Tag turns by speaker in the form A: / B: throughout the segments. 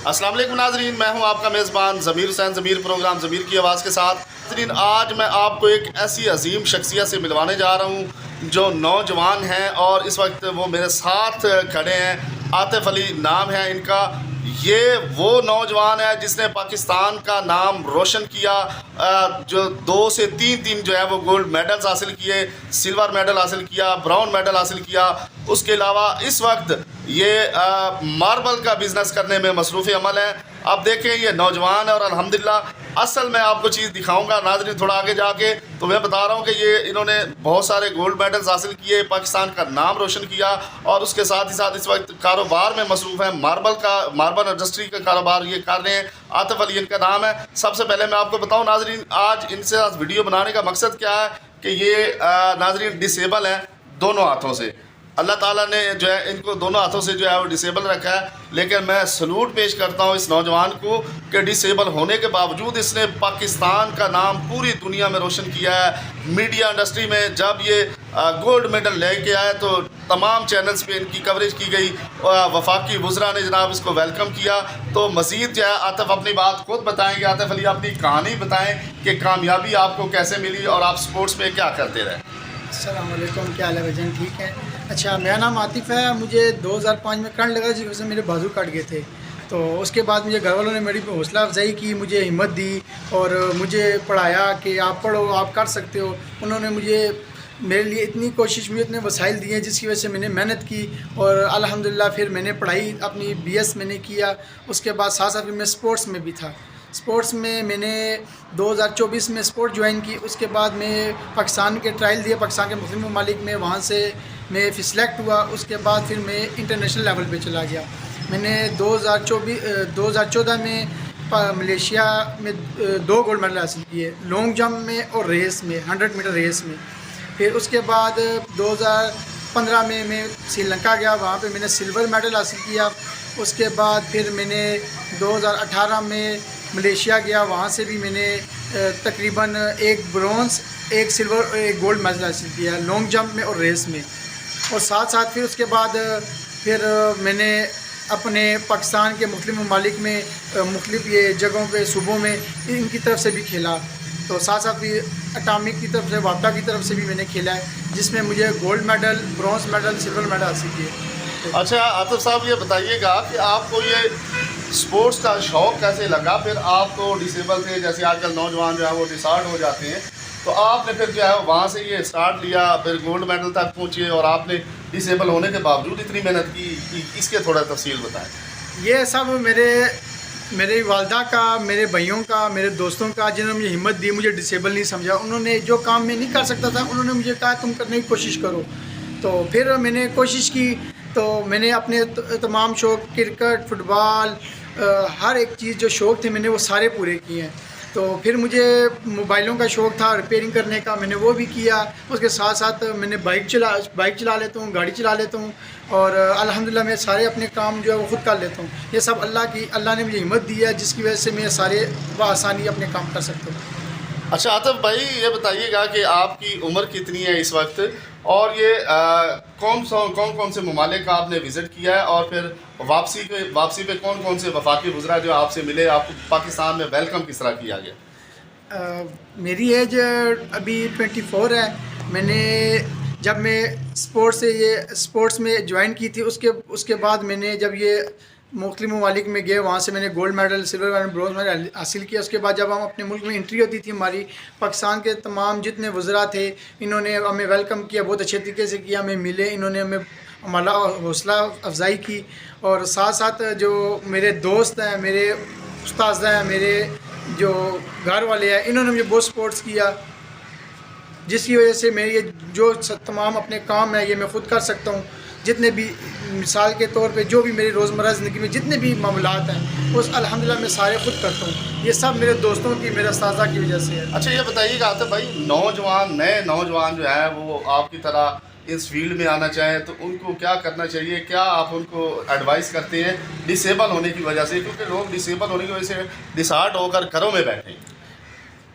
A: السلام علیکم ناظرین، میں ہوں آپ کا میزبان ضمیر حسین، ضمیر پروگرام ضمیر کی آواز کے ساتھ۔ ناظرین، آج میں آپ کو ایک ایسی عظیم شخصیت سے ملوانے جا رہا ہوں جو نوجوان ہیں اور اس وقت وہ میرے ساتھ کھڑے ہیں۔ عاطف علی نام ہے ان کا۔ یہ وہ نوجوان ہے جس نے پاکستان کا نام روشن کیا، جو 2 سے 3 جو ہے وہ گولڈ میڈلز حاصل کیے، سلور میڈل حاصل کیا، براؤن میڈل حاصل کیا۔ اس کے علاوہ اس وقت یہ ماربل کا بزنس کرنے میں مصروف عمل ہے۔ اب دیکھیں یہ نوجوان ہے اور الحمدللہ اصل میں آپ کو چیز دکھاؤں گا ناظرین تھوڑا آگے جا کے، تو میں بتا رہا ہوں کہ یہ انہوں نے بہت سارے گولڈ میڈلز حاصل کیے، پاکستان کا نام روشن کیا، اور اس کے ساتھ ہی ساتھ اس وقت کاروبار میں مصروف ہیں۔ ماربل انڈسٹری کا کاروبار یہ کر رہے ہیں۔ عاطف علی ان کا نام ہے۔ سب سے پہلے میں آپ کو بتاؤں ناظرین، آج ان سے ویڈیو بنانے کا مقصد کیا ہے کہ یہ ناظرین ڈسیبل ہیں دونوں ہاتھوں سے۔ اللہ تعالیٰ نے جو ہے ان کو دونوں ہاتھوں سے جو ہے وہ ڈسیبل رکھا ہے، لیکن میں سلوٹ پیش کرتا ہوں اس نوجوان کو کہ ڈسیبل ہونے کے باوجود اس نے پاکستان کا نام پوری دنیا میں روشن کیا ہے۔ میڈیا انڈسٹری میں جب یہ گولڈ میڈل لے کے آئے تو تمام چینلز پہ ان کی کوریج کی گئی، وفاقی وزراء نے جناب اس کو ویلکم کیا۔ تو مزید جو ہے عاطف اپنی بات خود بتائیں گے۔ عاطف علی اپنی کہانی بتائیں کہ کامیابی آپ کو کیسے ملی اور آپ سپورٹس میں کیا کرتے رہے۔
B: السلام علیکم، کیا حال ہے بھجن؟ ٹھیک ہے۔ اچھا، میرا نام عاطف ہے۔ مجھے 2005 میں کرنٹ لگا جس وجہ سے میرے بازو کٹ گئے تھے، تو اس کے بعد مجھے گھر والوں نے میری حوصلہ افزائی کی، مجھے ہمت دی اور مجھے پڑھایا کہ آپ پڑھو، آپ کر سکتے ہو۔ انہوں نے مجھے میرے لیے اتنی کوشش، مجھے اتنے وسائل دیے جس کی وجہ سے میں نے محنت کی، اور الحمدللہ پھر میں نے پڑھائی اپنی BS میں نے کیا۔ اس کے بعد ساتھ ساتھ میں سپورٹس میں بھی تھا۔ سپورٹس میں نے 2024 میں سپورٹ جوائن کی۔ اس کے بعد میں پاکستان کے ٹرائل دیے، پاکستان کے مختلف ممالک میں، وہاں سے میں پھر سلیکٹ ہوا۔ اس کے بعد پھر میں انٹرنیشنل لیول پہ چلا گیا۔ میں نے 2014 میں ملیشیا میں 2 گولڈ میڈل حاصل کیے، لانگ جمپ میں اور ریس میں، 100 میٹر ریس میں۔ پھر اس کے بعد 2015 میں سری لنکا گیا، وہاں پہ میں نے سلور میڈل حاصل کیا۔ اس کے بعد پھر میں نے 2018 میں ملیشیا گیا، وہاں سے بھی میں نے تقریباً 1 برونز، 1 سلور اور 1 گولڈ میڈل حاصل کیا لانگ جمپ میں اور ریس میں۔ اور ساتھ ساتھ پھر اس کے بعد پھر میں نے اپنے پاکستان کے مختلف ممالک میں، مختلف یہ جگہوں پہ، صوبوں میں ان کی طرف سے بھی کھیلا۔ تو ساتھ ساتھ بھی اٹامک کی طرف سے، واپٹا کی طرف سے بھی میں نے کھیلا ہے، جس میں مجھے gold medal, bronze medal, silver medal حاصل کیے۔
A: اچھا عاطف صاحب، یہ بتائیے گا کہ آپ کو یہ سپورٹس کا شوق کیسے لگا؟ پھر آپ تو ڈسیبل تھے، جیسے آج کل نوجوان جو ہے وہ ڈسارڈ ہو جاتے ہیں، تو آپ نے پھر جو ہے وہاں سے یہ اسٹارٹ لیا، پھر گولڈ میڈل تک پہنچے، اور آپ نے ڈسیبل ہونے کے باوجود اتنی محنت کی، اس کے تھوڑا تفصیل بتائیں۔
B: یہ سب میرے والدہ کا، میرے بھائیوں کا، میرے دوستوں کا، جنہوں نے مجھے ہمت دی، مجھے ڈسیبل نہیں سمجھا۔ انہوں نے جو کام میں نہیں کر سکتا تھا، انہوں نے مجھے کہا تم کرنے کی کوشش کرو۔ تو پھر میں نے کوشش کی، تو میں نے اپنے تمام شوق، کرکٹ، فٹ بال، ہر ایک چیز جو شوق تھے میں نے وہ سارے پورے کیے ہیں۔ تو پھر مجھے موبائلوں کا شوق تھا، ریپیئرنگ کرنے کا، میں نے وہ بھی کیا۔ اس کے ساتھ ساتھ میں نے بائک چلا لیتا ہوں، گاڑی چلا لیتا ہوں، اور الحمدللہ میں سارے اپنے کام جو ہے وہ خود کر لیتا ہوں۔ یہ سب اللہ نے مجھے ہمت دی ہے، جس کی وجہ سے میں سارے بآسانی اپنے کام کر سکتا ہوں۔
A: اچھا عاطف بھائی، یہ بتائیے گا کہ آپ کی عمر کتنی ہے اس وقت، اور یہ کون سے ممالک کا آپ نے وزٹ کیا ہے، اور پھر واپسی پہ کون سے وفاقی وزراء جو آپ سے ملے، آپ کو پاکستان میں ویلکم کس طرح کیا گیا؟
B: میری ایج ابھی 24 ہے۔ میں نے جب میں سپورٹس میں جوائن کی تھی، اس کے بعد میں نے جب یہ مختلف ممالک میں گئے، وہاں سے میں نے gold medal, silver medal, bronze medal حاصل کیا۔ اس کے بعد جب ہم اپنے ملک میں انٹری ہوتی تھی ہماری، پاکستان کے تمام جتنے وزراء تھے انہوں نے ہمیں ویلکم کیا، بہت اچھے طریقے سے کیا، ہمیں ملے، انہوں نے ہمارا حوصلہ افزائی کی۔ اور ساتھ ساتھ جو میرے دوست ہیں، میرے استاد ہیں، میرے جو گھر والے ہیں، انہوں نے مجھے بہت سپورٹس کیا، جس کی وجہ سے میری جو تمام اپنے کام ہیں یہ میں خود کر سکتا ہوں۔ جتنے بھی مثال کے طور پہ جو بھی میری روزمرہ زندگی میں جتنے بھی معاملات ہیں، اس الحمدللہ میں سارے خود کرتا ہوں۔ یہ سب میرے دوستوں کی، میرے اساتذہ کی وجہ سے ہے۔
A: اچھا یہ بتائیے گا عاطف بھائی، نئے نوجوان جو ہیں وہ آپ کی طرح اس فیلڈ میں آنا چاہیں تو ان کو کیا کرنا چاہیے؟ کیا آپ ان کو ایڈوائز کرتے ہیں ڈسیبل ہونے کی وجہ سے؟ کیونکہ لوگ ڈسیبل ہونے کی وجہ سے ڈسارٹ ہو کر گھروں میں بیٹھے ہیں۔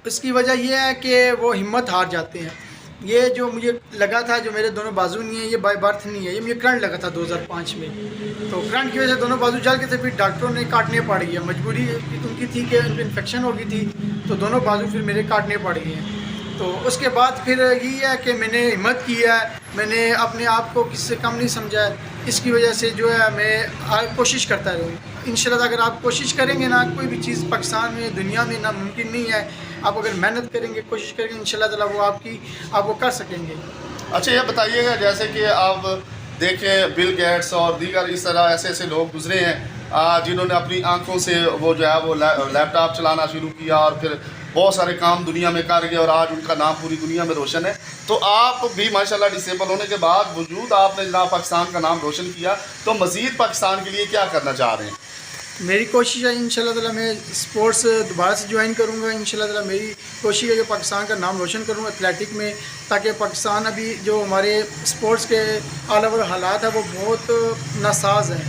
B: اس کی وجہ یہ ہے کہ وہ ہمت ہار جاتے ہیں۔ یہ جو مجھے لگا تھا جو میرے دونوں بازو نہیں ہیں یہ بائی برتھ نہیں ہے، یہ مجھے کرنٹ لگا تھا 2005 میں، تو کرنٹ کی وجہ سے دونوں بازو جل گئے تھے، پھر ڈاکٹروں نے کاٹنے پڑ گئے، مجبوری ان کی تھی کہ ان کو انفیکشن ہو گئی تھی، تو دونوں بازو پھر میرے کاٹنے پڑ گئے ہیں۔ تو اس کے بعد پھر یہی ہے کہ میں نے ہمت کی ہے، میں نے اپنے آپ کو کسی سے کم نہیں سمجھا ہے، اس کی وجہ سے جو ہے میں کوشش کرتا رہوں۔ انشاءاللہ اگر آپ کوشش کریں گے نا، کوئی بھی چیز پاکستان میں دنیا میں ناممکن نہیں ہے، آپ اگر محنت کریں گے کوشش کریں گے انشاءاللہ تعالیٰ وہ آپ وہ کر سکیں گے۔
A: اچھا یہ بتائیے گا جیسے کہ آپ دیکھیں بل گیٹس اور دیگر اس طرح ایسے ایسے لوگ گزرے ہیں جنہوں نے اپنی آنکھوں سے وہ جو ہے وہ لیپ ٹاپ چلانا شروع کیا اور پھر بہت سارے کام دنیا میں کر گئے اور آج ان کا نام پوری دنیا میں روشن ہے، تو آپ بھی ماشاءاللہ ڈسیبل ہونے کے باوجود آپ نے جناب پاکستان کا نام روشن کیا، تو مزید پاکستان کے لیے کیا کرنا چاہ رہے ہیں؟
B: میری کوشش ہے انشاءاللہ تعالیٰ میں اسپورٹس دوبارہ سے جوائن کروں گا، انشاءاللہ تعالیٰ میری کوشش ہے کہ پاکستان کا نام روشن کروں گا ایتھلیٹک میں، تاکہ پاکستان ابھی جو ہمارے اسپورٹس کے آل اوور حالات ہیں وہ بہت ناساز ہیں،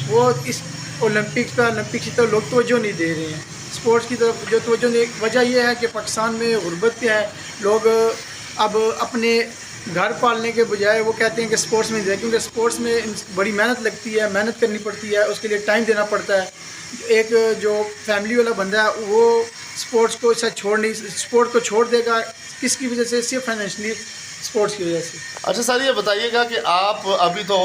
B: وہ اس اولمپکس کی طرف لوگ توجہ نہیں دے رہے ہیں، اسپورٹس کی طرف جو توجہ وجہ یہ ہے کہ پاکستان میں غربت کیا ہے، لوگ اب اپنے گھر پالنے کے بجائے وہ کہتے ہیں کہ اسپورٹس میں دیں، کیونکہ اسپورٹس میں بڑی محنت لگتی ہے، محنت کرنی پڑتی ہے، اس کے لیے ٹائم دینا پڑتا ہے۔ ایک جو فیملی والا بندہ ہے وہ اسپورٹس کو اسپورٹ کو چھوڑ دے گا، کس کی وجہ سے؟ صرف فائنینشلی اسپورٹس کی وجہ سے۔
A: اچھا سر یہ بتائیے گا کہ آپ ابھی تو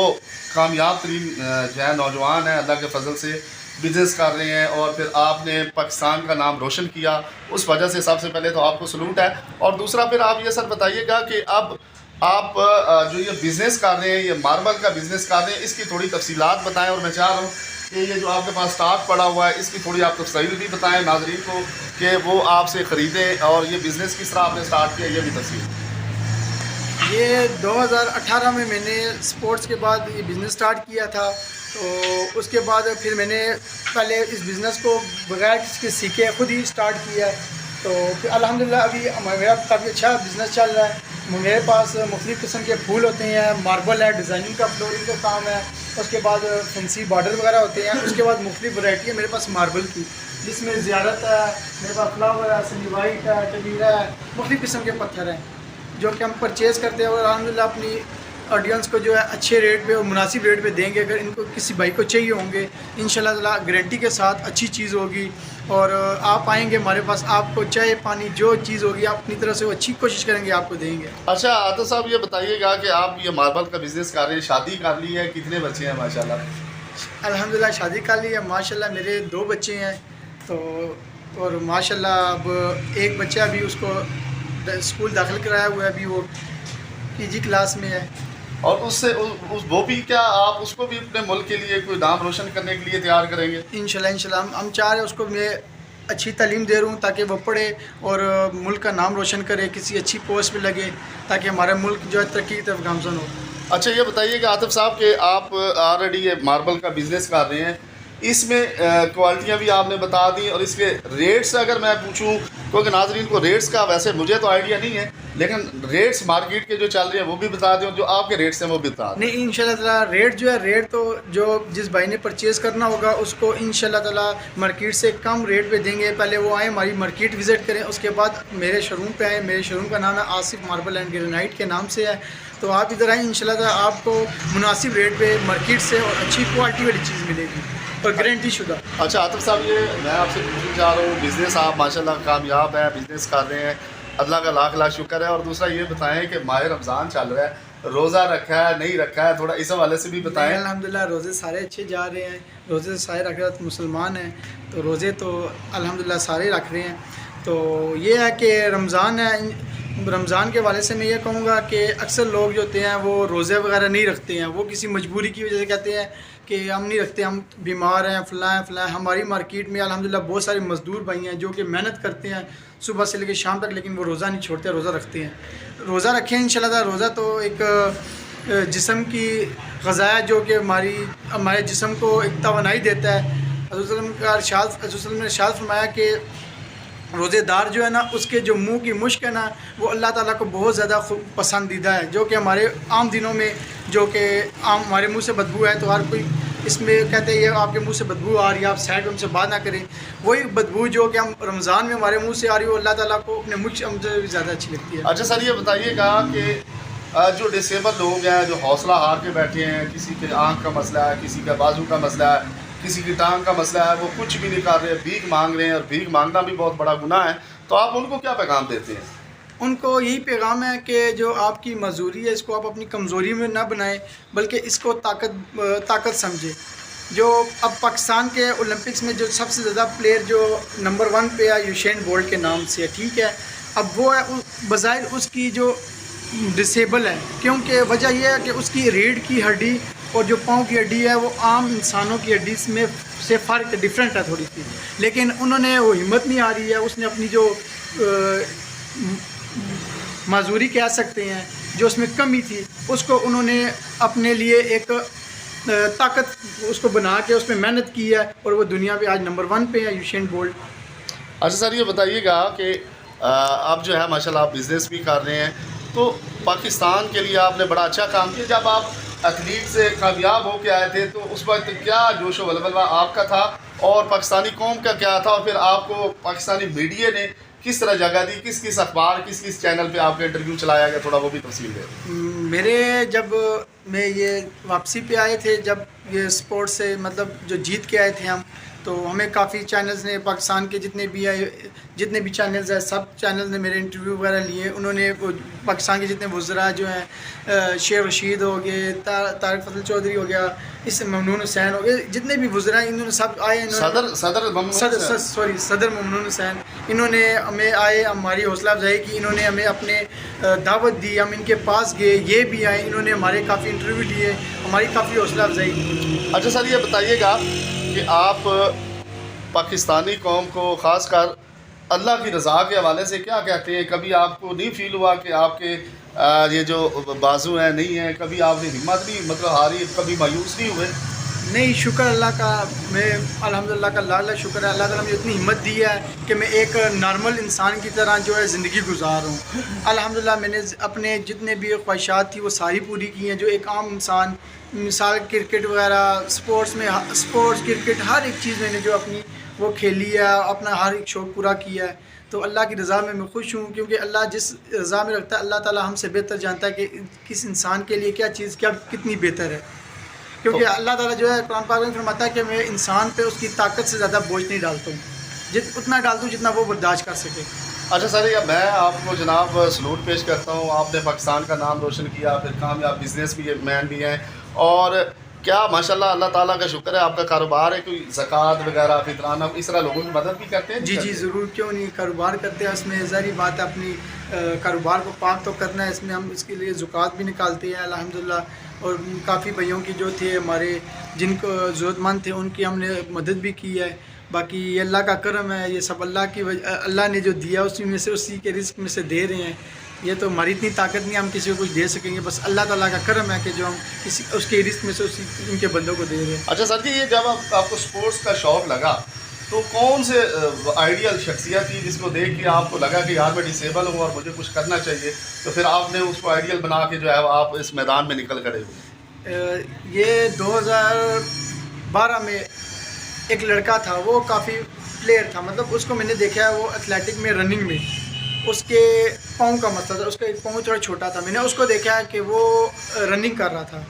A: کامیاب ترین جو ہے نوجوان ہیں، اللہ کے فضل سے بزنس کر رہے ہیں اور پھر آپ نے پاکستان کا نام روشن کیا، اس وجہ سے سب سے پہلے تو آپ کو سلوٹ ہے، اور دوسرا پھر آپ یہ سر بتائیے گا کہ اب آپ جو یہ بزنس کر رہے ہیں، یہ ماربل کا بزنس کر رہے ہیں، اس کی تھوڑی تفصیلات بتائیں، اور میں چاہ رہا ہوں کہ یہ جو آپ کے پاس اسٹاک پڑا ہوا ہے اس کی تھوڑی آپ تفصیل بھی بتائیں ناظرین کو کہ وہ آپ سے خریدیں، اور یہ بزنس کس طرح آپ نے سٹارٹ کیا یہ بھی تفصیل۔
B: یہ 2018 میں نے اسپورٹس کے بعد یہ بزنس سٹارٹ کیا تھا، تو اس کے بعد پھر میں نے پہلے اس بزنس کو بغیر کسی کے سیکھے خود ہی سٹارٹ کیا، تو پھر الحمدللہ ابھی میرا کافی اچھا بزنس چل رہا ہے۔ میرے پاس مختلف قسم کے پھول ہوتے ہیں، ماربل ہے، ڈیزائننگ کا فلورنگ کا کام ہے، اس کے بعد فینسی بارڈر وغیرہ ہوتے ہیں، اس کے بعد مختلف ورائٹی ہے میرے پاس ماربل کی، جس میں زیارت ہے، میرے پاس فلاور ہے، سنی وائٹ ہے، کبیرہ ہے، مختلف قسم کے پتھر ہیں جو کہ ہم پرچیز کرتے ہیں، اور الحمدللہ اپنی آڈینس کو جو ہے اچھے ریٹ پہ اور مناسب ریٹ پہ دیں گے۔ اگر ان کو کسی بھائی کو چاہیے ہوں گے انشاءاللہ تعالیٰ گارنٹی کے ساتھ اچھی چیز ہوگی، اور آپ آئیں گے ہمارے پاس، آپ کو چائے پانی جو چیز ہوگی آپ اپنی طرف سے وہ اچھی کوشش کریں گے آپ کو دیں گے۔
A: اچھا عاطف صاحب یہ بتائیے گا کہ آپ یہ ماربل کا بزنس کر رہے ہیں، شادی کر لی ہے، کتنے بچے ہیں ماشاءاللہ؟
B: الحمدللہ شادی کر لی ہے، ماشاءاللہ میرے 2 بچے ہیں، تو اور ماشاءاللہ اب ایک بچہ ابھی اس کو اسکول داخل کرایا ہوا ہے، ابھی وہ PG کلاس میں ہے۔
A: اور اس سے وہ بھی کیا آپ اس کو بھی اپنے ملک کے لیے کوئی نام روشن کرنے کے لیے تیار کریں گے؟
B: انشاءاللہ ہم چاہ رہے ہیں اس کو میں اچھی تعلیم دے رہا ہوں تاکہ وہ پڑھے اور ملک کا نام روشن کرے، کسی اچھی پوسٹ پہ لگے، تاکہ ہمارا ملک جو ہے ترقی کی طرف گامزن ہو۔
A: اچھا یہ بتائیے کہ عاطف صاحب کہ آپ آلریڈی یہ ماربل کا بزنس کر رہے ہیں، اس میں کوالٹیاں بھی آپ نے بتا دیں، اور اس کے ریٹس اگر میں پوچھوں، کیونکہ ناظرین کو ریٹس کا ویسے مجھے تو آئیڈیا نہیں ہے، لیکن ریٹس مارکیٹ کے جو چل رہے ہیں وہ بھی بتا دیں، اور جو آپ کے ریٹس ہیں وہ بھی بتا دیں۔
B: نہیں انشاءاللہ تعالیٰ ریٹ جو ہے، ریٹ تو جو جس بھائی نے پرچیز کرنا ہوگا اس کو انشاءاللہ تعالیٰ مارکیٹ سے کم ریٹ پہ دیں گے۔ پہلے وہ آئیں ہماری مارکیٹ وزٹ کریں، اس کے بعد میرے شو روم پہ آئیں۔ میرے شو روم کا نام ہے آصف ماربل اینڈ گرینائٹ کے نام سے ہے، تو آپ ادھر آئیں، انشاءاللہ تعالیٰ آپ کو مناسب ریٹ پہ مارکیٹ سے اور اچھی کوالٹی والی چیز ملے گی اور گارنٹی شدہ۔
A: اچھا عاطف صاحب یہ میں آپ سے پوچھنا چاہ رہا ہوں، بزنس آپ ماشاءاللہ کامیاب ہیں، بزنس کر رہے ہیں، اللہ کا لاکھ لاکھ شکر ہے، اور دوسرا یہ بتائیں کہ ماہ رمضان چل رہا ہے، روزہ رکھا ہے نہیں رکھا ہے، تھوڑا اس حوالے سے بھی بتائیں۔
B: الحمدللہ روزے سارے اچھے جا رہے ہیں، روزے سارے رکھ رہے ہیں، مسلمان ہیں تو روزے تو الحمدللہ سارے رکھ رہے ہیں۔ تو یہ ہے کہ رمضان ہے، رمضان کے حوالے سے میں یہ کہوں گا کہ اکثر لوگ جو ہوتے ہیں وہ روزے وغیرہ نہیں رکھتے ہیں، وہ کسی مجبوری کی وجہ سے کہتے ہیں کہ ہم نہیں رکھتے، ہم بیمار ہیں، فلاں فلاں۔ ہماری مارکیٹ میں الحمدللہ بہت سارے مزدور بھائی ہیں جو کہ محنت کرتے ہیں صبح سے لے کے شام تک، لیکن وہ روزہ نہیں چھوڑتے، روزہ رکھتے ہیں۔ روزہ رکھیں انشاءاللہ تعالیٰ، روزہ تو ایک جسم کی غذا ہے جو کہ ہمارے جسم کو ایک توانائی دیتا ہے۔ حضرت صلی اللہ علیہ وسلم نے ارشاد فرمایا کہ روزے دار جو ہے نا، اس کے جو منہ کی مشک ہے نا، وہ اللہ تعالیٰ کو بہت زیادہ پسندیدہ ہے، جو کہ ہمارے عام دنوں میں جو کہ عام ہمارے منہ سے بدبو ہے تو ہر کوئی اس میں کہتے ہیں یہ آپ کے منہ سے بدبو آ رہی ہے، آپ سائڈ میں ہم سے بات نہ کریں. وہی بدبو جو کہ ہم رمضان میں ہمارے منہ سے آ رہی ہے وہ اللہ تعالیٰ کو اپنے مجھ ہم سے بھی زیادہ اچھی لگتی ہے.
A: اچھا سر، یہ بتائیے گا کہ جو ڈسیبل لوگ ہیں جو حوصلہ ہار کے بیٹھے ہیں، کسی کے آنکھ کا مسئلہ ہے، کسی کا بازو کا مسئلہ ہے، کسی کی ٹانگ کا مسئلہ ہے، وہ کچھ بھی نہیں کر رہے، بھیک مانگ رہے ہیں، اور بھیک مانگنا بھی بہت بڑا گناہ ہے، تو آپ ان کو کیا پیغام دیتے ہیں؟
B: ان کو یہی پیغام ہے کہ جو آپ کی معذوری ہے اس کو آپ اپنی کمزوری میں نہ بنائیں، بلکہ اس کو طاقت سمجھیں. جو اب پاکستان کے اولمپکس میں جو سب سے زیادہ پلیئر جو نمبر 1 پہ ہے یوسین بولٹ کے نام سے ہے، ٹھیک ہے. اب وہ ہے بظاہر اس کی جو ڈسیبل ہے، کیونکہ وجہ یہ ہے کہ اس کی ریڑھ کی ہڈی اور جو پاؤں کی ہڈی ہے وہ عام انسانوں کی ہڈی میں سے فرق ڈفرینٹ ہے تھوڑی سی، لیکن انہوں نے وہ ہمت نہیں آ رہی ہے. اس نے اپنی جو معذوری کہہ سکتے ہیں، جو اس میں کمی تھی، اس کو انہوں نے اپنے لیے ایک طاقت اس کو بنا کے اس میں محنت کی ہے، اور وہ دنیا پہ آج نمبر 1 پہ ہے یوسین بولٹ.
A: اچھا سر، یہ بتائیے گا کہ آپ جو ہے ماشاءاللہ آپ بزنس بھی کر رہے ہیں، تو پاکستان کے لیے آپ نے بڑا اچھا کام کیا. جب آپ ایتھلیٹ سے کامیاب ہو کے آئے تھے تو اس وقت کیا جوش و ولولہ آپ کا تھا، اور پاکستانی قوم کا کیا تھا، اور پھر آپ کو پاکستانی میڈیا نے کس طرح جگہ دی، کس اخبار کس چینل پہ آپ کا انٹرویو چلایا گیا، تھوڑا وہ بھی تفصیل دیں.
B: میرے جب میں یہ واپسی پہ آئے تھے، جب یہ اسپورٹ سے مطلب جو جیت کے آئے تھے ہم، تو ہمیں کافی چینلز نے پاکستان کے جتنے بھی چینلز ہیں سب چینلز نے میرے انٹرویو وغیرہ لیے. انہوں نے پاکستان کے جتنے وزراء جو ہیں، شیخ رشید ہو گئے، طارق فضل چودھری ہو گیا، اس ممنون حسین ہو گئے، جتنے بھی وزراء انہوں نے سب آئے. صدر ممنون حسین، انہوں نے ہمیں آئے، ہماری حوصلہ افزائی کی، انہوں نے ہمیں اپنے دعوت دی، ہم ان کے پاس گئے، یہ بھی آئے، انہوں نے ہمارے کافی انٹرویو لیے، ہماری کافی حوصلہ افزائی کی.
A: اچھا سر، یہ بتائیے گا کہ آپ پاکستانی قوم کو خاص کر اللہ کی رضا کے حوالے سے کیا کہتے ہیں؟ کبھی آپ کو نہیں فیل ہوا کہ آپ کے یہ جو بازو ہیں نہیں ہیں، کبھی آپ نے ہمت نہیں مطلب ہاری، کبھی مایوس نہیں ہوئے؟
B: نہیں، شکر اللہ کا، میں الحمدللہ کا اللہ شکر ہے، اللہ تعالیٰ نے مجھے اتنی ہمت دی ہے کہ میں ایک نارمل انسان کی طرح جو ہے زندگی گزار ہوں. الحمدللہ میں نے اپنے جتنے بھی خواہشات تھی وہ ساری پوری کی ہیں، جو ایک عام انسان، مثال کرکٹ وغیرہ، اسپورٹس کرکٹ ہر ایک چیز میں نے جو اپنی وہ کھیلی ہے، اپنا ہر ایک شوق پورا کیا ہے. تو اللہ کی رضا میں خوش ہوں، کیونکہ اللہ جس رضا میں رکھتا ہے اللہ تعالیٰ ہم سے بہتر جانتا ہے کہ کس انسان کے لیے کیا چیز کتنی بہتر ہے. کیونکہ اللہ تعالیٰ جو ہے قرآن پاک میں فرماتا ہے کہ میں انسان پہ اس کی طاقت سے زیادہ بوجھ نہیں ڈالتا ہوں، اتنا ڈالتا ہوں جتنا وہ برداشت کر سکے.
A: اچھا سر، میں آپ کو جناب سلوٹ پیش کرتا ہوں، آپ نے پاکستان کا نام روشن کیا، پھر کامیاب بزنس بھی مین بھی ہیں، اور کیا ماشاءاللہ اللہ تعالیٰ کا شکر ہے آپ کا کاروبار ہے، کوئی زکوٰۃ وغیرہ فطرانہ اس طرح لوگوں کی مدد بھی کرتے ہیں؟
B: جی ضرور، کیوں نہیں، کاروبار کرتے ہیں، اس میں ظاہری بات ہے اپنی کاروبار کو پاک تو کرنا ہے، اس میں ہم اس کے لیے زکوٰۃ بھی نکالتے ہیں الحمدللہ. اور کافی بھائیوں کی جو تھے ہمارے جن کو ضرورت مند تھے ان کی ہم نے مدد بھی کی ہے. باقی یہ اللہ کا کرم ہے، یہ سب اللہ نے جو دیا اسی میں سے، اسی کے رزق میں سے دے رہے ہیں. یہ تو ہماری اتنی طاقت نہیں ہم کسی کو کچھ دے سکیں گے، بس اللہ تعالیٰ کا کرم ہے کہ جو ہم اس کے رزق میں سے ان کے بندوں کو دے رہے ہیں.
A: اچھا سر جی، یہ جب آپ کو اسپورٹس کا شوق لگا تو کون سے آئیڈیل شخصیت تھی جس کو دیکھ کے آپ کو لگا کہ یار میں ڈسیبل ہوں اور مجھے کچھ کرنا چاہیے، تو پھر آپ نے اس کو آئیڈیل بنا کے جو ہے آپ اس میدان میں نکل کھڑے ہوئے؟
B: یہ 2012 میں ایک لڑکا تھا، وہ کافی پلیئر تھا، مطلب اس کو میں نے دیکھا ہے وہ ایتھلیٹک میں رننگ میں اس کے پاؤں کا مسئلہ تھا، اس کا ایک پاؤں تھوڑا چھوٹا تھا. میں نے اس کو دیکھا ہے کہ وہ رننگ کر رہا تھا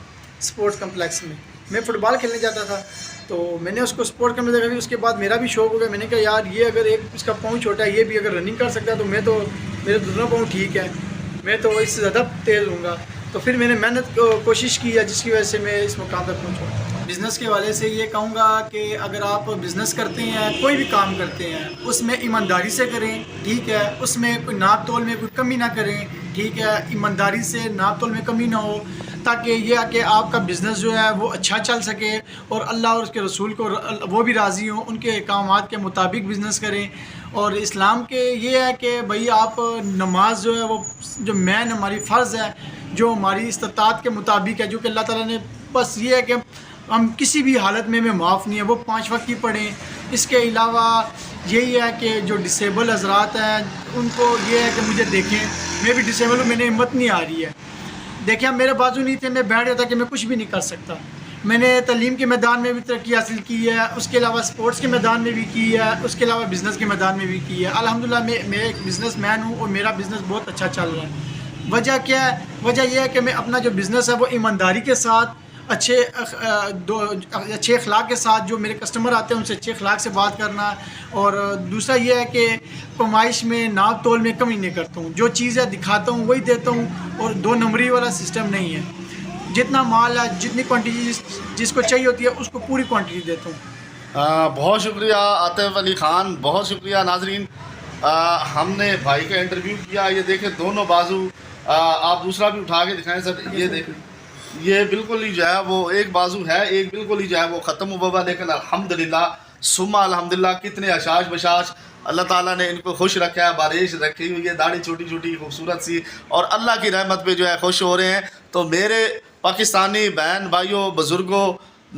B: اسپورٹس کمپلیکس میں. میں فٹ بال کھیلنے جاتا تھا تو میں نے اس کو اسپورٹ کرنے دیکھا. اس کے بعد میرا بھی شوق ہو گیا، میں نے کہا یار یہ اگر ایک اس کا پاؤں چھوٹا ہے یہ بھی اگر رننگ کر سکتا ہے تو میرے دونوں پاؤں ٹھیک ہے، میں تو اس سے زیادہ تیز ہوں گا. تو پھر میں نے محنت کوشش کی ہے جس کی وجہ سے میں اس مقام تک پہنچا. بزنس کے حوالے سے یہ کہوں گا کہ اگر آپ بزنس کرتے ہیں، کوئی بھی کام کرتے ہیں، اس میں ایمانداری سے کریں، ٹھیک ہے، اس میں کوئی ناپ تول میں کوئی کمی نہ کریں، ٹھیک ہے، ایمانداری سے ناپ تول میں کمی نہ ہو، تاکہ یہ کہ آپ کا بزنس جو ہے وہ اچھا چل سکے اور اللہ اور اس کے رسول کو وہ بھی راضی ہوں، ان کے احکامات کے مطابق بزنس کریں. اور اسلام کے یہ ہے کہ بھئی آپ نماز جو ہے وہ جو مین ہماری فرض ہے، جو ہماری استطاعت کے مطابق ہے، جو کہ اللہ تعالیٰ نے بس یہ ہے کہ ہم کسی بھی حالت میں معاف نہیں ہے، وہ 5 وقت کی پڑھیں. اس کے علاوہ یہی ہے کہ جو ڈسیبل حضرات ہیں ان کو یہ ہے کہ مجھے دیکھیں، میں بھی ڈسیبل ہوں، میں نے ہمت نہیں آ رہی ہے. دیکھیں میرے بازو نہیں تھے، میں بیٹھ جاتا کہ میں کچھ بھی نہیں کر سکتا. میں نے تعلیم کے میدان میں بھی ترقی حاصل کی ہے، اس کے علاوہ سپورٹس کے میدان میں بھی کی ہے، اس کے علاوہ بزنس کے میدان میں بھی کی ہے۔ الحمدللہ میں ایک بزنس مین ہوں اور میرا بزنس بہت اچھا چل رہا ہے۔ وجہ کیا ہے؟ وجہ یہ ہے کہ میں اپنا جو بزنس ہے وہ ایمانداری کے ساتھ، اچھے اخلاق کے ساتھ، جو میرے کسٹمر آتے ہیں ان سے اچھے اخلاق سے بات کرنا، اور دوسرا یہ ہے کہ پیمائش میں ناپ تول میں کمی نہیں کرتا ہوں، جو چیزیں دکھاتا ہوں وہی دیتا ہوں، اور 2 نمبری والا سسٹم نہیں ہے۔ جتنا مال ہے، جتنی کوانٹٹی جس کو چاہیے ہوتی ہے اس کو پوری کوانٹٹی دیتا ہوں۔
A: بہت شکریہ عاطف علی خان، بہت شکریہ۔ ناظرین، ہم نے بھائی کا انٹرویو کیا، یہ دیکھیں دونوں بازو، آپ دوسرا بھی اٹھا کے دکھائیں سر، یہ دیکھیں، یہ بالکل ہی جو ہے وہ ایک بازو ہے، ایک بالکل ہی جو ہے وہ ختم ہوا ہوا، لیکن الحمدللہ ثم الحمدللہ کتنے اشاش بشاش، اللہ تعالیٰ نے ان کو خوش رکھا ہے، بارش رکھی ہوئی ہے، داڑھی چھوٹی چھوٹی خوبصورت سی، اور اللہ کی رحمت پہ جو ہے خوش ہو رہے ہیں۔ تو میرے پاکستانی بہن بھائیوں، بزرگوں،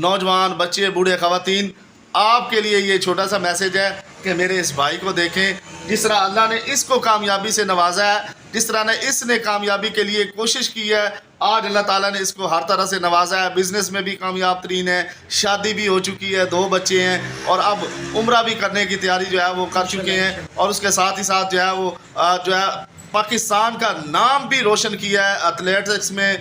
A: نوجوان، بچے، بوڑھے، خواتین، آپ کے لیے یہ چھوٹا سا میسیج ہے کہ میرے اس بھائی کو دیکھیں، جس طرح اللہ نے اس کو کامیابی سے نوازا ہے، جس طرح اس نے کامیابی کے لیے کوشش کی ہے، آج اللہ تعالیٰ نے اس کو ہر طرح سے نوازا ہے، بزنس میں بھی کامیاب ترین ہے، شادی بھی ہو چکی ہے، 2 بچے ہیں، اور اب عمرہ بھی کرنے کی تیاری جو ہے وہ کر چکے ہیں، اور اس کے ساتھ ہی ساتھ جو ہے وہ جو ہے پاکستان کا نام بھی روشن کیا ہے ایتھلیٹکس میں،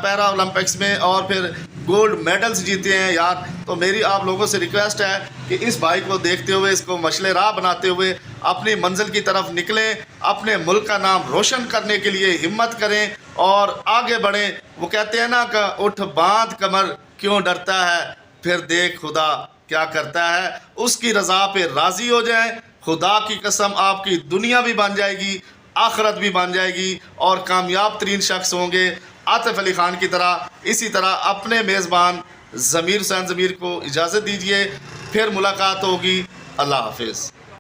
A: پیرا اولمپکس میں، اور پھر گولڈ میڈلز جیتے ہیں یار۔ تو میری آپ لوگوں سے ریکویسٹ ہے کہ اس بھائی کو دیکھتے ہوئے، اس کو مشعل راہ بناتے ہوئے اپنی منزل کی طرف نکلیں، اپنے ملک کا نام روشن کرنے کے لیے ہمت کریں اور آگے بڑھیں۔ وہ کہتے ہیں نا کہ اٹھ باندھ کمر کیوں ڈرتا ہے، پھر دیکھ خدا کیا کرتا ہے، اس کی رضا پہ راضی ہو جائیں، خدا کی قسم آپ کی دنیا بھی بن جائے گی، آخرت بھی بن جائے گی، اور کامیاب ترین شخص ہوں گے عاطف علی خان کی طرح۔ اسی طرح اپنے میزبان ضمیر حسین ضمیر کو اجازت دیجیے، پھر ملاقات ہوگی، اللہ حافظ۔